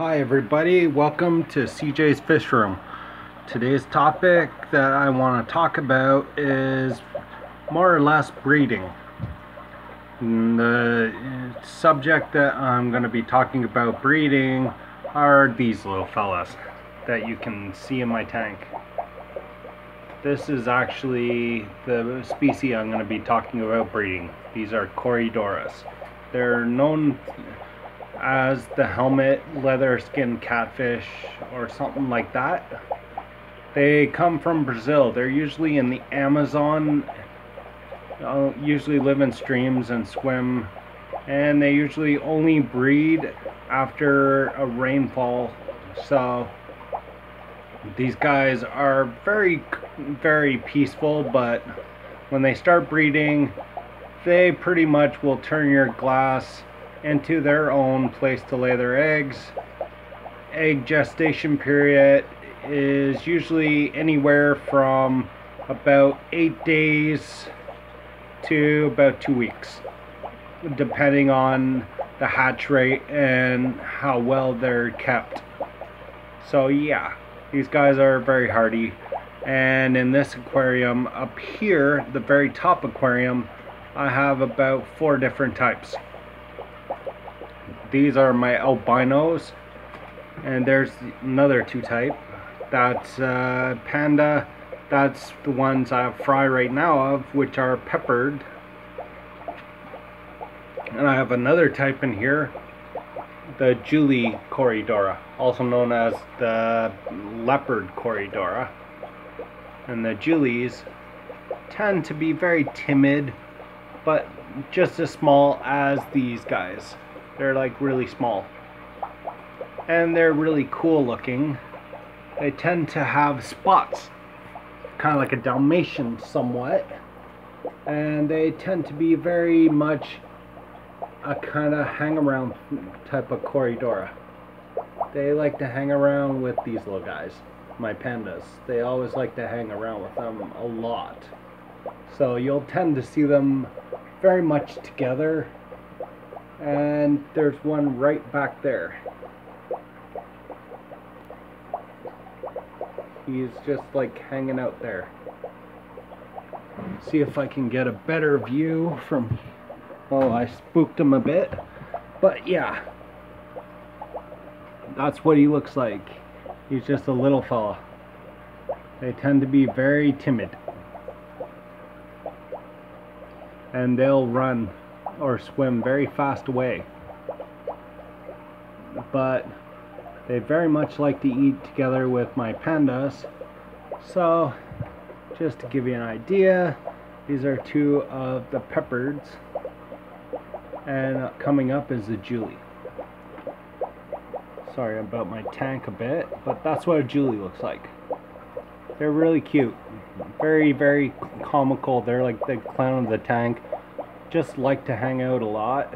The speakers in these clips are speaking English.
Hi everybody, welcome to CJ's Fish Room. Today's topic that I want to talk about is more or less breeding. And the subject that I'm going to be talking about breeding are these little fellas that you can see in my tank. This is actually the species I'm going to be talking about breeding. These are corydoras. They're known as the helmet leather skin catfish or something like that. They come from Brazil. They're usually in the Amazon, usually live in streams and swim, and they usually only breed after a rainfall. So these guys are very peaceful, but when they start breeding, they pretty much will turn your glass into their own place to lay their eggs. Egg gestation period is usually anywhere from about 8 days to about 2 weeks, depending on the hatch rate and how well they're kept. So yeah, these guys are very hardy. And in this aquarium up here, the very top aquarium, I have about 4 different types. These are my albinos, and there's another 2 type. That's panda. That's the ones I have fry right now of, which are peppered. And I have another type in here, the Julie corydora, also known as the leopard corydora. And the Julies tend to be very timid, but just as small as these guys. They're like really small, and they're really cool looking. They tend to have spots, kind of like a Dalmatian somewhat, and they tend to be very much a kind of hang around type of corydora. They like to hang around with these little guys, my pandas. They always like to hang around with them a lot, so you'll tend to see them very much together. And there's one right back there. He's just like hanging out there. See if I can get a better view from... Oh, I spooked him a bit. But yeah, that's what he looks like. He's just a little fella. They tend to be very timid, and they'll run or swim very fast away, but they very much like to eat together with my pandas. So just to give you an idea, these are 2 of the peppereds, and coming up is the Julie. Sorry about my tank a bit, but that's what a Julie looks like. They're really cute, very comical. They're like the clown of the tank. Just like to hang out a lot.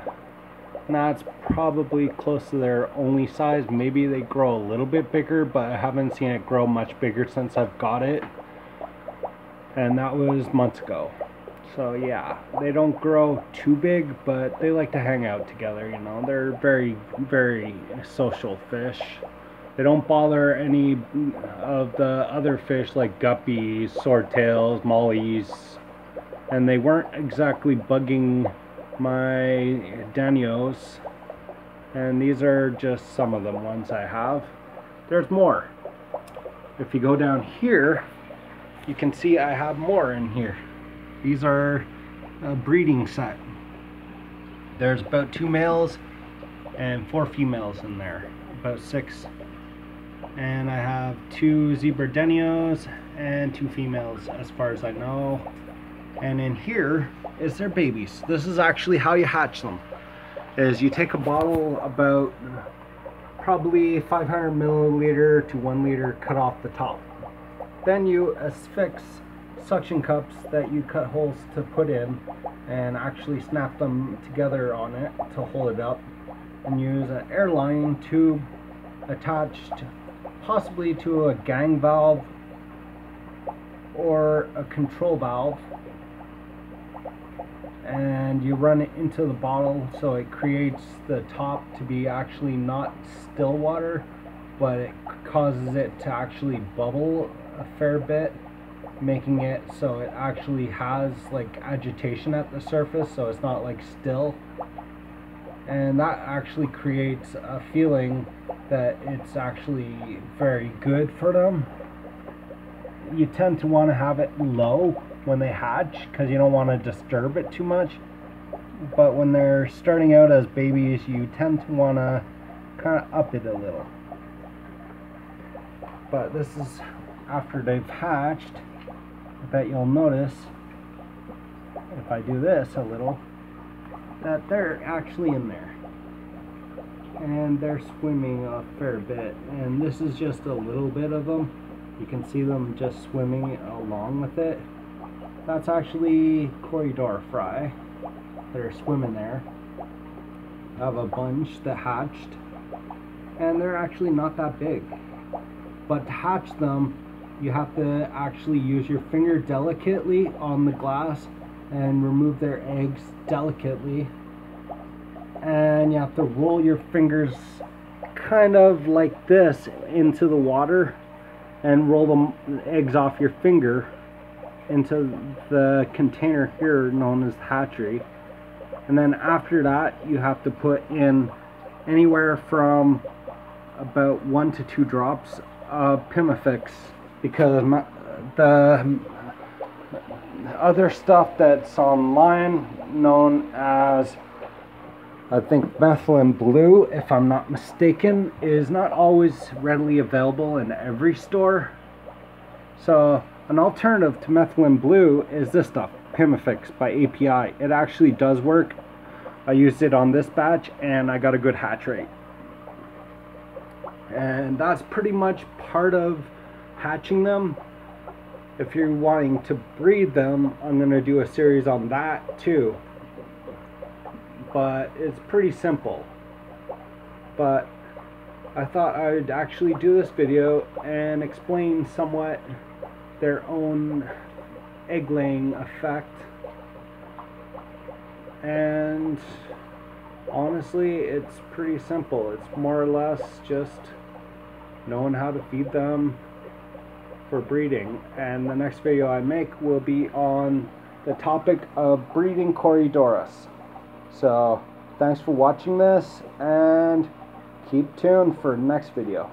And that's probably close to their only size. Maybe they grow a little bit bigger, but I haven't seen it grow much bigger since I've got it, and that was months ago. So yeah, they don't grow too big, but they like to hang out together, you know. They're very social fish. They don't bother any of the other fish like guppies, swordtails, mollies. And they weren't exactly bugging my danios. And these are just some of the ones I have. There's more. If you go down here, you can see I have more in here. These are a breeding set. There's about 2 males and 4 females in there, about 6. And I have 2 zebra danios and 2 females as far as I know. And in here is their babies. This is actually how you hatch them. Is you take a bottle about probably 500 milliliter to 1 liter, cut off the top. Then you affix suction cups that you cut holes to put in, and actually snap them together on it to hold it up, and use an airline tube attached possibly to a gang valve or a control valve and you run it into the bottle, so it creates the top to be actually not still water, but it causes it to actually bubble a fair bit, making it so it actually has like agitation at the surface, so it's not like still. And that actually creates a feeling that it's actually very good for them. You tend to want to have it low when they hatch because you don't want to disturb it too much, but when they're starting out as babies you tend to want to kind of up it a little. But this is after they've hatched. I bet you'll notice if I do this a little that they're actually in there and they're swimming a fair bit, and this is just a little bit of them. You can see them just swimming along with it. That's actually corydora fry that are swimming there. I have a bunch that hatched, and they're actually not that big, but to hatch them you have to actually use your finger delicately on the glass and remove their eggs delicately, and you have to roll your fingers kind of like this into the water and roll the eggs off your finger into the container here known as the hatchery. And then after that you have to put in anywhere from about 1 to 2 drops of Pimifix, because the other stuff that's online known as, I think, methylene blue, if I'm not mistaken, is not always readily available in every store. So an alternative to methylene blue is this stuff, Pimifix by API. It actually does work. I used it on this batch and I got a good hatch rate. And that's pretty much part of hatching them. If you're wanting to breed them, I'm going to do a series on that too. But it's pretty simple. But I thought I would actually do this video and explain somewhat their own egg laying effect. And honestly, it's pretty simple. It's more or less just knowing how to feed them for breeding. And the next video I make will be on the topic of breeding corydoras. So thanks for watching this, and keep tuned for the next video.